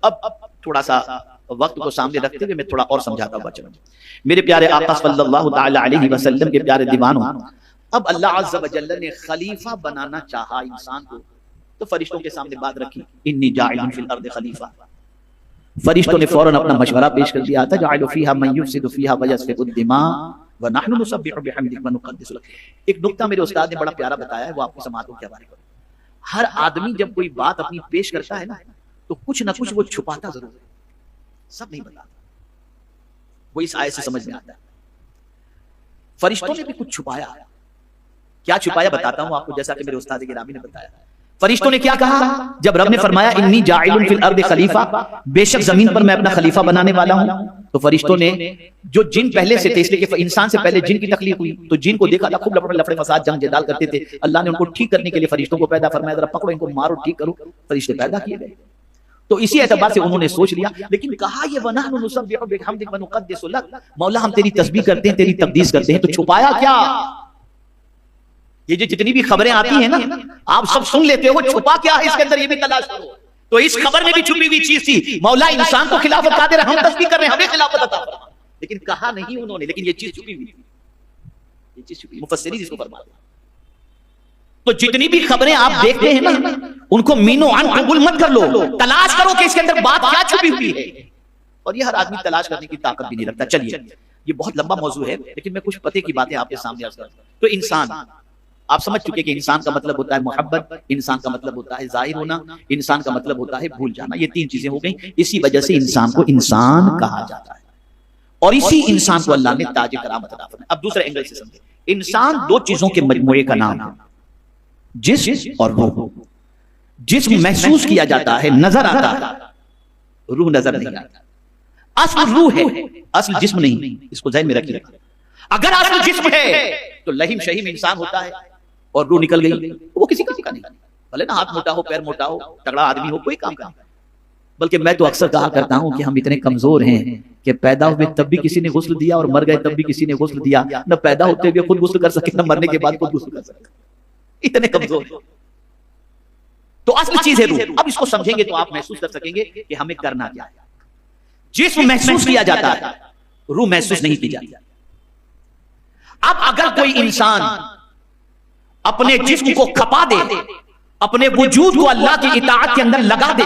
اب تھوڑا سا وقت کو سامنے رکھتے ہوئے میں تھوڑا اور سمجھاتا ہوں بچوں. میرے پیارے آقا صلی اللہ تعالی علیہ وسلم کے پیارے دیوانوں، اب اللہ عز و جل نے خلیفہ بنانا چاہا انسان کو، تو فرشتوں کے سامنے بات رکھی، انی جاعل فی الارض خلیفہ. فرشتوں نے فوراً اپنا مشورہ پیش کر دیا، تجعل فیہا من یفسد فیہا ویسفک الدماء ونحن نسبح بحمدک ونقدس لک. ایک نکتہ میرے استاد نے بڑا پیارا بتایا ہے، وہ آپ کو سماعت کے حوالے کروں. ہر آدمی جب کوئی بات اپنی پیش کرتا ہے نا تو کچھ نہ کچھ وہ چھپاتا ضرور ہے، سب نہیں بتاتا. وہ اس آیت سے سمجھ میں آتا ہے. فرشتوں نے بھی کچھ چھپایا. کیا چھپایا بتاتا ہوں آپ کو، جیسا کہ میرے استاد گرامی نے بتایا. فرشتوں نے کیا کہا جب رب نے فرمایا انی جاعل فی الارض خلیفہ، بے شک زمین پر میں اپنا خلیفہ بنانے والا ہوں، تو فرشتوں نے جو جن پہلے سے تھے، اس لیے کہ انسان سے پہلے جن کی تخلیق ہوئی، تو جن کو دیکھا تھا خوب لفڑے فساد جنگ جدال کرتے تھے. اللہ نے ان کو ٹھیک کرنے کے لیے فرشتوں کو پیدا فرمایا، ذرا پکڑو ان کو، مارو، ٹھیک کرو. فرشتے پیدا کیے گئے. تو اسی اعتبار سے انہوں نے سوچ لیا. لیکن کہا یہ وَنَحْنُ نُسَبِّحُ بِحَمْدِكَ وَنُقَدِّسُ لَكَ، مولا ہم تیری تسبیح کرتے ہیں، تیری تقدیس کرتے ہیں. تو چھپایا کیا؟ یہ جو جتنی بھی خبریں آتی ہیں نا آپ سب سن لیتے ہو، چھپا کیا ہے اس کے اندر یہ بھی تلاش کرو. تو اس خبر میں بھی چھپی ہوئی چیز تھی، مولا انسان کو خلافت قادر ہے، ہم تسبیح کر رہے ہیں، ہمیں خلافت عطا فرما. لیکن کہا نہیں انہوں نے، لیکن یہ چیز چھپی ہوئی، یہ چیز چھپی. مفسرین جس کو فرماتے ہیں. تو جتنی بھی خبریں آپ دیکھتے ہیں نا ان کو مینو عن قبول مت کر لو، تلاش کرو کہ اس کے اندر بات کیا چھپی ہوئی ہے. اور یہ ہر آدمی تلاش کرنے کی طاقت بھی نہیں رکھتا. چلیے یہ بہت لمبا موضوع ہے، لیکن میں کچھ پتے کی باتیں آپ کے سامنے عرض کرتا ہوں. تو انسان آپ سمجھ چکے کہ انسان کا مطلب ہوتا ہے محبت، انسان کا مطلب ہوتا ہے ظاہر ہونا، انسان کا مطلب ہوتا ہے بھول جانا. یہ تین چیزیں ہو گئیں. اسی وجہ سے انسان کو انسان کہا جاتا ہے، اور اسی انسان کو اللہ نے تاج کرامت عطا فرمایا. اب دوسرے اینگل سے سمجھیں. انسان دو چیزوں کے مجموعے کا نام ہے، جسم اور روح. جسم محسوس کیا جاتا ہے، نظر آتا ہے، روح نظر نہیں آتا. اصل روح ہے، اصل جسم نہیں. اس کو ذہن میں رکھیے. اگر اصل جسم ہے تو لہیم شہیم انسان ہوتا ہے اور روح نکل گئی، وہ کسی کا نہیں. بھلے نا ہاتھ موٹا ہو، پیر موٹا ہو، تگڑا آدمی ہو، کوئی کام کا نہیں. بلکہ میں تو اکثر کہا کرتا ہوں کہ ہم اتنے کمزور ہیں کہ پیدا ہوئے تب بھی کسی نے غسل دیا اور مر گئے تب بھی کسی نے غسل دیا. نہ پیدا ہوتے ہوئے خود غسل کر سکے، نہ مرنے کے بعد خود غسل کر سکے. اتنے کمزور ہیں. تو اصل چیز ہے روح. اب اس کو سمجھیں گے تو آپ محسوس کر سکیں گے کہ ہمیں کرنا کیا ہے. جسم محسوس کیا جاتا ہے، روح محسوس نہیں کی جاتی. اب اگر کوئی انسان اپنے جسم کو کھپا دے، اپنے وجود کو اللہ کی اطاعت کے اندر لگا دے،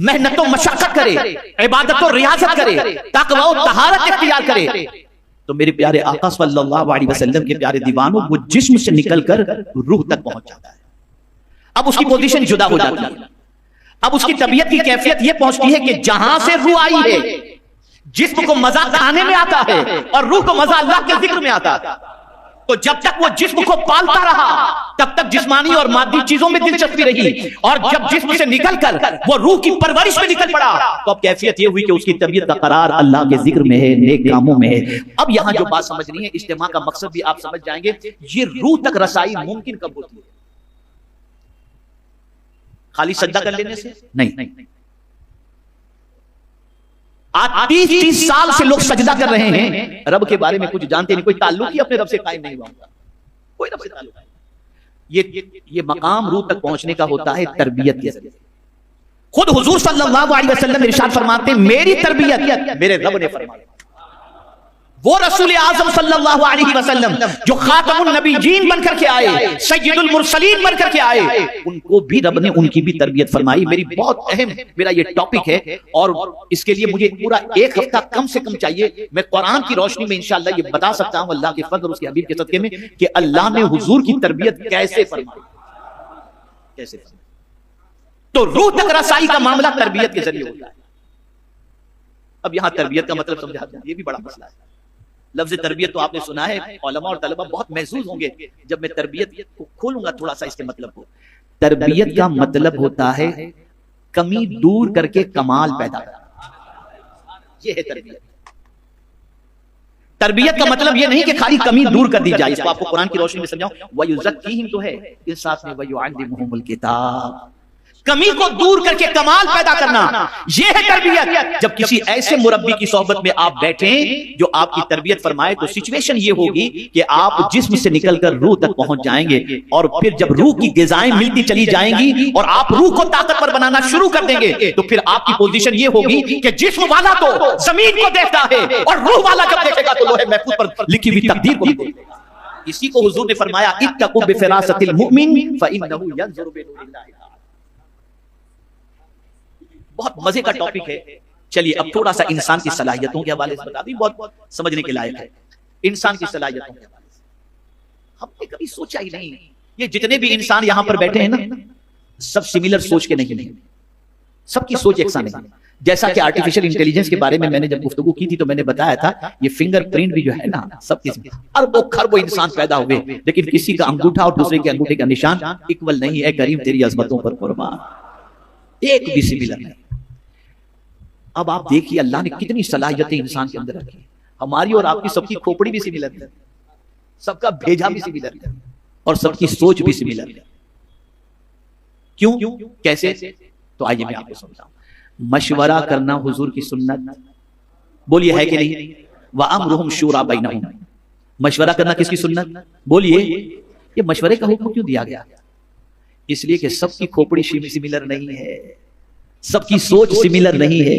محنت و مشقت کرے، عبادت و ریاضت کرے، تقوی و طہارت اختیار کرے، تو میرے پیارے آقا صلی اللہ علیہ وسلم کے پیارے دیوانوں، وہ جسم سے نکل کر روح تک پہنچ جاتا ہے. اب اس کی پوزیشن جدا ہو جاتی ہے. اب اس کی طبیعت کی کیفیت یہ پہنچتی ہے کہ جہاں سے روح آئی ہے، جسم کو مزہ کھانے میں آتا ہے اور روح کو مزہ اللہ کے ذکر میں آتا ہے. تو جب تک وہ جسم کو پالتا رہا تب تک جسمانی اور مادی چیزوں میں دلچسپی رہی، اور جب جسم سے نکل کر وہ روح کی پرورش میں نکل پڑا تو اب کیفیت یہ ہوئی کہ اس کی طبیعت کا قرار اللہ کے ذکر میں ہے، نیک کاموں میں ہے. اب یہاں جو بات سمجھنی ہے، اجتماع کا مقصد بھی آپ سمجھ جائیں گے. یہ روح تک رسائی ممکن کب ہوتی ہے؟ خالی سجدہ کر لینے سے نہیں. آج 30 سال سے لوگ سجدہ کر رہے ہیں، رب کے بارے میں کچھ جانتے نہیں، کوئی تعلق ہی اپنے رب سے قائم نہیں ہوا، کوئی رب سے تعلق نہیں. یہ مقام روح تک پہنچنے کا ہوتا ہے تربیت کے ذریعے. خود حضور صلی اللہ علیہ وسلم ارشاد فرماتے ہیں، میری تربیت میرے رب نے فرمائی. وہ رسول اعظم صلی اللہ علیہ وسلم جو خاتم النبیین بن کر کے آئے، سید المرسلین بن کر کے آئے، ان کو بھی رب نے ان کی بھی تربیت فرمائی. میری بہت اہم میرا یہ ٹاپک ہے، اور اس کے لیے مجھے پورا 1 ہفتہ کم سے کم چاہیے. میں قرآن کی روشنی میں انشاءاللہ یہ بتا سکتا ہوں اللہ کے فضل اور اس کے حبیب کے صدقے میں کہ اللہ نے حضور کی تربیت کیسے فرمائی، کیسے فرمائی. تو روح تک رسائی کا معاملہ تربیت کے ذریعے ہوتا ہے. اب یہاں تربیت کا مطلب سمجھا جائے، یہ بھی بڑا مسئلہ ہے. لفظ تربیت تو آپ نے سنا ہے، علماء اور طلبہ بہت محظوظ ہوں گے جب میں تربیت کو کھولوں گا تھوڑا سا اس کے مطلب کو. تربیت کا مطلب ہوتا ہے کمی دور کر کے کمال پیدا کرنا، یہ ہے تربیت. تربیت کا مطلب یہ نہیں کہ خالی کمی دور کر دی جائے. اس کو آپ کو قرآن کی روشنی میں سمجھاؤں. وَيُزَكِّيهِمْ تو ہے، اس ساتھ میں وَيُعَلِّمُهُمُ الْكِتَابَ. کمی کو دور کر کے کمال پیدا کرنا، یہ ہے تربیت۔ جب کسی ایسے مربی کی صحبت میں آپ بیٹھیں جو آپ کی تربیت فرمائے تو سچویشن یہ ہوگی کہ آپ جسم سے نکل کر روح تک پہنچ جائیں گے، اور پھر جب روح کی غذائیں ملتی چلی جائیں گی اور آپ روح کو طاقتور بنانا شروع کر دیں گے تو پھر آپ کی پوزیشن یہ ہوگی کہ جسم والا تو زمین کو دیکھتا ہے اور روح والا جب دیکھے گا تو لوح محفوظ پر لکھی ہوئی تقدیر کو دیکھے گا۔ اسی کو حضور نے فرمایا اتقوا بفراست المؤمن فإنه ينظر بنور اللہ۔ بہت مزے کا ٹاپک ہے، چلیے اب تھوڑا سا انسان کی صلاحیتوں کے حوالے سے بتا دیں، بہت سمجھنے کے لائق ہے۔ انسان کی صلاحیتوں کے حوالے سے ہم نے کبھی سوچا ہی نہیں، یہ جتنے بھی انسان یہاں پر بیٹھے ہیں نا سب سملر سوچ کے نہیں ہیں، سب کی سوچ یکساں نہیں۔ جیسا کہ آرٹیفیشل انٹیلیجنس کے بارے میں نے جب گفتگو کی تھی تو میں نے بتایا تھا یہ فنگر پرنٹ بھی جو ہے نا سب کے اربوں خربوں انسان پیدا ہوئے لیکن کسی کا انگوٹھا اور دوسرے کے انگوٹھے کا نشان اکول نہیں ہے۔ کریم تیری عظمتوں پر قربان، ایک بھی سملر نہیں۔ اب آپ دیکھیے اللہ نے کتنی صلاحیتیں انسان کے اندر رکھی، ہماری اور آپ کی سب کی کھوپڑی بھی سملر ہے، سب کا بھیجا بھی سملر ہے اور سب کی سوچ بھی سملر ہے۔ کیوں کیسے؟ تو آئیے میں آپ کو سمجھاؤں۔ مشورہ کرنا حضور کی سنت، بولیے ہے کہ نہیں؟ وَأَمْرُهُمْ شُورَى بَيْنَهُمْ، مشورہ کرنا کس کی سنت؟ بولیے یہ مشورے کا حکم کیوں دیا گیا؟ اس لیے کہ سب کی کھوپڑی سملر نہیں ہے، سب کی سوچ سملر نہیں ہے۔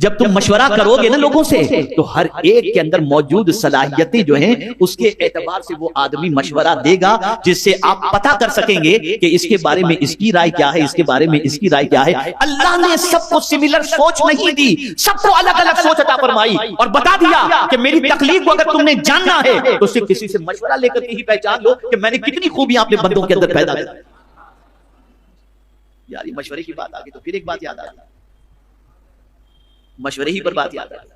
جب تم مشورہ کرو گے نا لوگوں سے تو ہر ایک کے اندر موجود صلاحیتیں جو ہیں اس کے اعتبار سے وہ آدمی مشورہ دے گا جس سے آپ پتہ کر سکیں گے کہ اس کے بارے میں اس کی رائے کیا ہے، اس کے بارے میں اس کی رائے کیا ہے۔ اللہ نے سب کو سملر سوچ نہیں دی، سب کو الگ الگ سوچ عطا فرمائی اور بتا دیا کہ میری تخلیق کو اگر تم نے جاننا ہے تو صرف کسی سے مشورہ لے کر کے ہی پہچان لو کہ میں نے کتنی خوبیاں اپنے بندوں کے اندر پیدا کی۔ یار یہ مشورے کی بات آگئی تو پھر ایک بات یاد آ گئی، مشورے ہی پر بات یاد آ گئی۔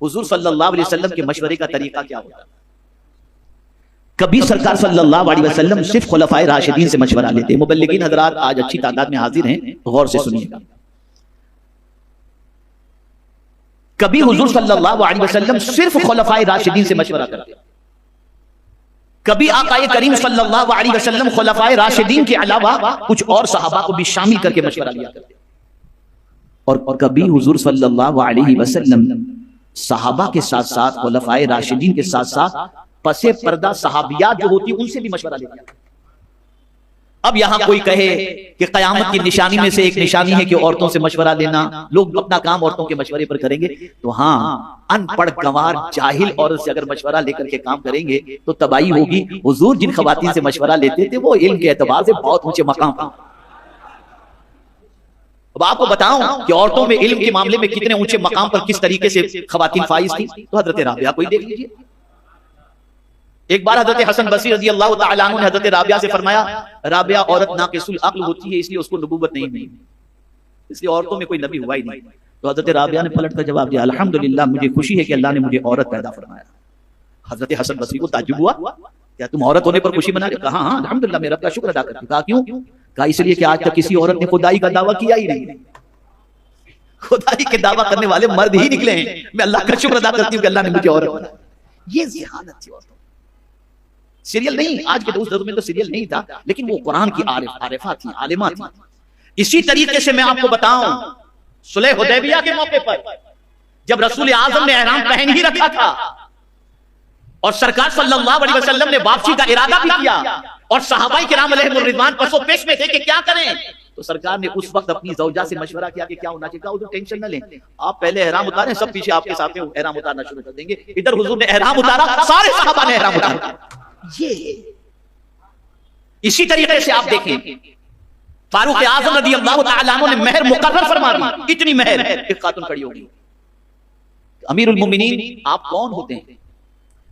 حضور صلی اللہ علیہ وسلم کے مشورے کا طریقہ کیا ہوتا؟ کبھی سرکار صلی اللہ علیہ وسلم صرف خلفائے راشدین سے مشورہ لیتے۔ مبلغین حضرات آج اچھی تعداد میں حاضر ہیں، غور سے سنیے گا۔ کبھی حضور صلی اللہ علیہ وسلم صرف خلفائے راشدین سے مشورہ کرتے، کبھی آقا کریم صلی اللہ علیہ وسلم خلفائے راشدین کے علاوہ کچھ اور صحابہ کو بھی شامل کر کے مشورہ لیا کرتے، اور کبھی حضور صلی اللہ علیہ وسلم صحابہ کے ساتھ ساتھ خلفائے راشدین کے ساتھ ساتھ پس پردہ صحابیات جو ہوتی ان سے بھی مشورہ لیتے۔ اب یہاں کوئی کہے کہ قیامت کی نشانی میں سے ایک نشانی ہے کہ عورتوں سے مشورہ لینا، لوگ اپنا کام عورتوں کے مشورے پر کریں گے، تو ہاں ان پڑھ گنوار جاہل عورت سے اگر مشورہ لے کر کے کام کریں گے تو تباہی ہوگی۔ حضور جن خواتین سے مشورہ لیتے تھے وہ علم کے اعتبار سے بہت اونچے مقام پر۔ اب آپ کو بتاؤں کہ عورتوں میں علم کے معاملے میں کتنے اونچے مقام پر کس طریقے سے خواتین فائز تھی، تو حضرت رابعہ کو ہی دیکھ لیجیے۔ ایک بار حضرت حسن بصری رضی اللہ تعالیٰ عنہ نے حضرت رابعہ سے فرمایا رابعہ عورت ناقص العقل ہوتی ہے اس لیے اس کو نبوت نہیں ملی، اس لیے عورتوں میں کوئی نبی ہوا ہی نہیں۔ تو حضرت رابعہ نے پلٹ کر جواب دیا الحمدللہ مجھے خوشی ہے کہ اللہ نے مجھے عورت پیدا فرمایا۔ حضرت حسن بصری کو تعجب ہوا کیا تم عورت ہونے پر خوشی منا رہے؟ کہا ہاں الحمدللہ میں رب کا شکر ادا کرتی ہوں۔ کہا کیوں؟ کہا اس لیے کہ آج تک کسی عورت نے خدائی کا دعویٰ کیا ہی نہیں، خدائی کے دعویٰ کرنے والے مرد ہی نکلے ہیں۔ میں اللہ کا شکر ادا کرتی ہوں کہ اللہ نے مجھے عورت بنایا۔ یہ ذہانت تھی عورتوں، سیریل نہیں، آج کے دوست میں تو سیریل نہیں تھا لیکن وہ قرآن کی عارفہ تھی، عالمہ تھی۔ اسی طریقے سے میں آپ کو بتاؤں صلح حدیبیہ کے موقع پر جب رسول اعظم نے احرام پہن ہی رکھا تھا اور سرکار صلی اللہ علیہ وسلم نے واپسی کا ارادہ بھی کیا اور صحابہ کرام علیہم الرضوان پس و پیش میں تھے کہ کیا کریں، تو سرکار نے اس وقت اپنی زوجہ سے مشورہ کیا کہ کیا ہونا چاہیے۔ کہا ٹینشن نہ لیں، آپ پہلے احرام اتاریں، سب پیچھے آپ کے ساتھ احرام اتارنا شروع کر دیں گے۔ ادھر حضور نے احرام اتارا، سارے صحابہ نے احرام اتارا۔ یہ اسی طریقے سے آپ دیکھیں فاروق اعظم رضی اللہ تعالیٰ عنہ نے مہر مقرر فرما دی، اتنی مہر۔ ایک خاتون کھڑی ہوگی، امیر المومنین آپ کون ہوتے ہیں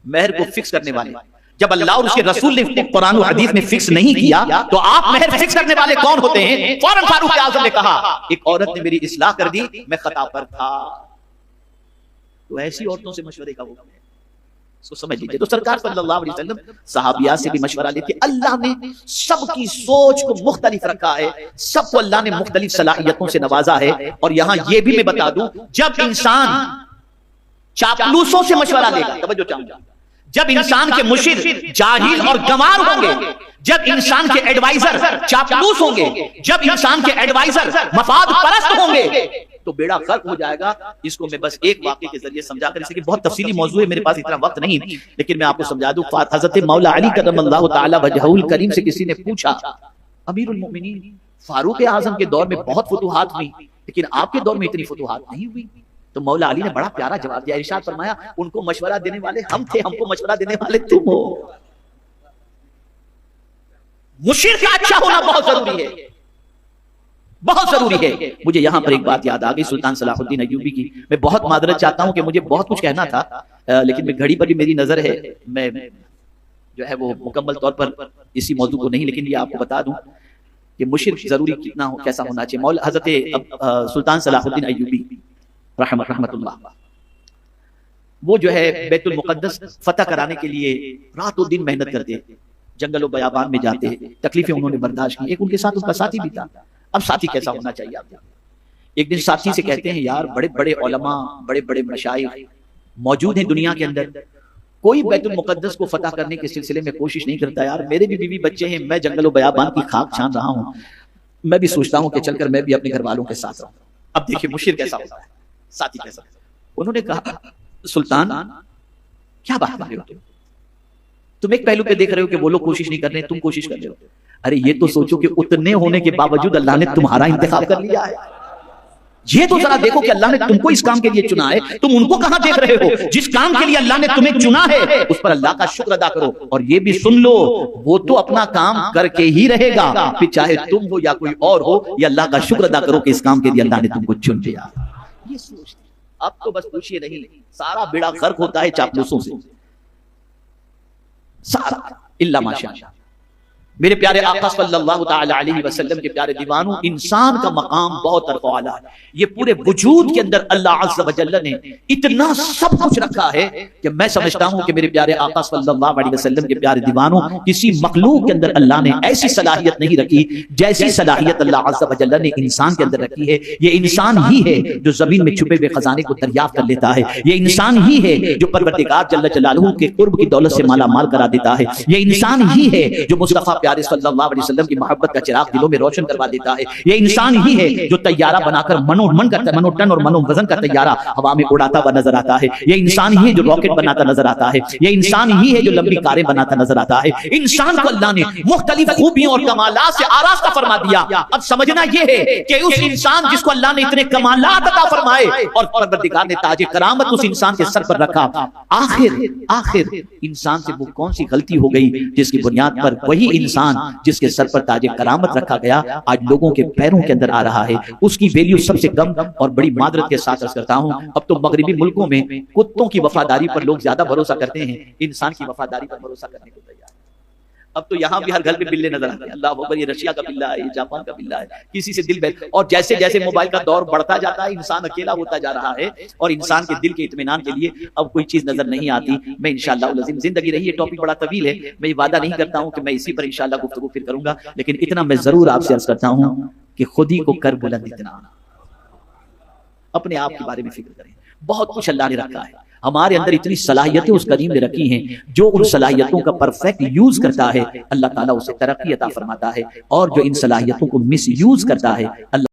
مہر کو فکس کرنے والے؟ جب اللہ اور اس کے رسول نے قرآن و حدیث میں فکس نہیں کیا تو آپ مہر فکس کرنے والے کون ہوتے ہیں؟ فوراً فاروق اعظم نے کہا ایک عورت نے میری اصلاح کر دی، میں خطا پر تھا۔ تو ایسی عورتوں سے مشورے کا حکم ہے، اس کو سمجھ لیجیے۔ تو سرکار صلی اللہ علیہ وسلم صحابیات سے بھی مشورہ لیتے۔ اللہ نے سب کی سوچ کو مختلف رکھا ہے، سب کو اللہ نے مختلف صلاحیتوں سے نوازا ہے۔ اور یہاں یہ بھی میں بتا دوں جب انسان چاپلوسوں سے مشورہ لے گا، توجہ چاہوں گا، جب انسان کے مشر جاہل اور گنوار ہوں گے، جب انسان کے ایڈوائزر چاپلوس ہوں گے، جب انسان کے ایڈوائزر مفاد پرست ہوں گے تو بیڑا غرق ہو جائے گا۔ اس کو میں بس ایک واقعے کے ذریعے سمجھا کر، اس لیے بہت تفصیلی موضوع ہے، میرے پاس اتنا وقت نہیں، لیکن میں آپ کو سمجھا دوں۔ حضرت مولا علی کرم اللہ تعالی وجہہ الکریم سے کسی نے پوچھا، امیر المؤمنین فاروق اعظم کے دور میں بہت فتوحات ہوئی، لیکن آپ کے دور میں اتنی فتوحات نہیں ہوئی۔ تو مولا علی نے بڑا پیارا جواب دیا، ارشاد فرمایا ان کو مشورہ دینے والے ہم تھے، ہم کو مشورہ دینے والے تم ہو۔ مشیر کا اچھا ہونا بہت ضروری ہے، بہت ضروری ہے۔ مجھے یہاں پر ایک بات یاد آ گئی سلطان صلاح الدین ایوبی کی۔ میں بہت معذرت چاہتا ہوں کہ مجھے بہت کچھ کہنا تھا، لیکن میں گھڑی پر بھی میری نظر ہے، میں جو ہے وہ مکمل طور پر اسی موضوع کو نہیں، لیکن یہ آپ کو بتا دوں کہ مشیر ضروری کتنا ہو، کیسا ہونا چاہیے۔ مولا حضرت سلطان صلاح الدین ایوبی رحمت اللہ، وہ جو ہے بیت المقدس فتح کرانے کے لیے رات و دن محنت کرتے ہیں، جنگل و بیابان میں جاتے ہیں، تکلیفیں انہوں نے برداشت کی۔ ایک ان کے ساتھ ان کا ساتھی بھی تھا۔ اب ساتھی کیسا ہونا چاہیے آپ؟ ایک دن ساتھی سے کہتے ہیں، یار بڑے بڑے علماء، بڑے بڑے مشائخ موجود ہیں دنیا کے اندر، کوئی بیت المقدس کو فتح کرنے کے سلسلے میں کوشش نہیں کرتا۔ یار میرے بھی بیوی بچے ہیں، میں جنگل و بیابان کی خاک چھان رہا ہوں، میں بھی سوچتا ہوں کہ چل کر میں بھی اپنے گھر والوں کے ساتھ رہوں۔ اب دیکھیں مشیر کیسا ہوتا ہے، ساتھی کیسا۔ انہوں نے کہا، سلطان کیا بات کر رہے ہو تم ایک پہلو پہ دیکھ رہے ہو کہ وہ لوگ کوشش نہیں کر رہے، تم کوشش کر رہے ہو۔ ارے یہ تو سوچو کہ اتنے ہونے کے باوجود اللہ نے تمہارا انتخاب کر لیا ہے۔ یہ تو ذرا دیکھو کہ اللہ نے تم کو اس کام کے لیے چنا ہے، تم ان کو کہاں دیکھ رہے ہو؟ جس کام کے لیے اللہ نے تمہیں چنا ہے اس پر اللہ کا شکر ادا کرو، اور یہ بھی سن لو وہ تو اپنا کام کر کے ہی رہے گا، پھر چاہے تم ہو یا کوئی اور ہو، یہ اللہ کا شکر ادا کرو کہ اس کام کے لیے اللہ نے تم کو چن لیا۔ یہ سوچ اب تو بس پوچھئے نہیں، سارا بیڑا غرق ہوتا ہے چاپلوسوں سے، سارا الا ماشاءاللہ۔ میرے پیارے آقا صلی اللہ تعالی علیہ وسلم کے پیارے دیوانوں، انسان کا مقام بہت ارفع اعلیٰ ہے۔ یہ پورے وجود کے اندر اللہ عز و جل نے اتنا سب کچھ رکھا ہے کہ میں سمجھتا ہوں کہ میرے پیارے آقا صلی اللہ علیہ وسلم کے پیارے دیوانوں، کسی مخلوق کے اندر اللہ نے ایسی صلاحیت نہیں رکھی جیسی صلاحیت اللہ عز و جل نے انسان کے اندر رکھی ہے۔ یہ انسان ہی ہے جو زمین میں چھپے ہوئے خزانے کو دریافت کر لیتا ہے، یہ انسان ہی ہے جو پروردگار جل جلالہ کے قرب کی دولت سے مالا مال کرا دیتا ہے، یہ انسان ہی ہے جو مصطفیٰ پیارے صلی اللہ علیہ وسلم کی محبت کا چراغ دلوں میں روشن کروا دیتا ہے، یہ انسان ہی ہے جو طیارہ بنا کر منو ٹن اور منو وزن کا طیارہ ہوا میں اڑاتا ہوا نظر آتا ہے، یہ انسان ہی ہے جو راکٹ بناتا نظر آتا ہے، یہ انسان ہی ہے جو لمبی کاریں بناتا نظر آتا ہے۔ انسان کو اللہ نے مختلف خوبیوں اور کمالات سے آراستہ فرما دیا۔ اب سمجھنا یہ ہے کہ اس انسان جس کو اللہ نے اتنے کمالات عطا فرمائے اور پروردگار نے تاج کرامت اس انسان کے سر پر رکھا، آخر انسان سے وہ کون سی غلطی ہو گئی جس کی بنیاد پر وہی انسان جس کے سر پر تاج کرامت رکھا گیا آج لوگوں کے پیروں کے اندر آ رہا ہے، اس کی ویلیو سب سے کم، اور بڑی معذرت کے ساتھ عرض کرتا ہوں اب تو مغربی ملکوں میں کتوں کی وفاداری پر لوگ زیادہ بھروسہ کرتے ہیں، انسان کی وفاداری پر بھروسہ کرنے کو تیار۔ اب تو یہاں بھی ہر گھر پہ بلے نظر آتے ہیں، اللہ اکبر، یہ رشیا کا بلہ ہے، یہ جاپان کا بلہ ہے، کسی سے دل بیٹھ، اور جیسے جیسے موبائل کا دور بڑھتا جاتا ہے انسان اکیلا ہوتا جا رہا ہے، اور انسان کے دل کے اطمینان کے لیے اب کوئی چیز نظر نہیں آتی۔ میں انشاءاللہ العظیم، زندگی رہی ہے، ٹاپک بڑا طویل ہے، میں یہ وعدہ نہیں کرتا ہوں کہ میں اسی پر انشاءاللہ گفتگو پھر کروں گا، لیکن اتنا میں ضرور آپ سے عرض کرتا ہوں کہ خود ہی کو کر بلند اتنا، اپنے آپ کے بارے میں فکر کریں۔ بہت کچھ اللہ نے رکھا ہے، ہمارے اندر اتنی صلاحیتیں اس کریم نے رکھی ہیں، جو ان صلاحیتوں کا پرفیکٹ یوز کرتا ہے اللہ تعالیٰ اسے ترقی عطا فرماتا ہے، اور جو ان صلاحیتوں کو مس یوز کرتا ہے اللہ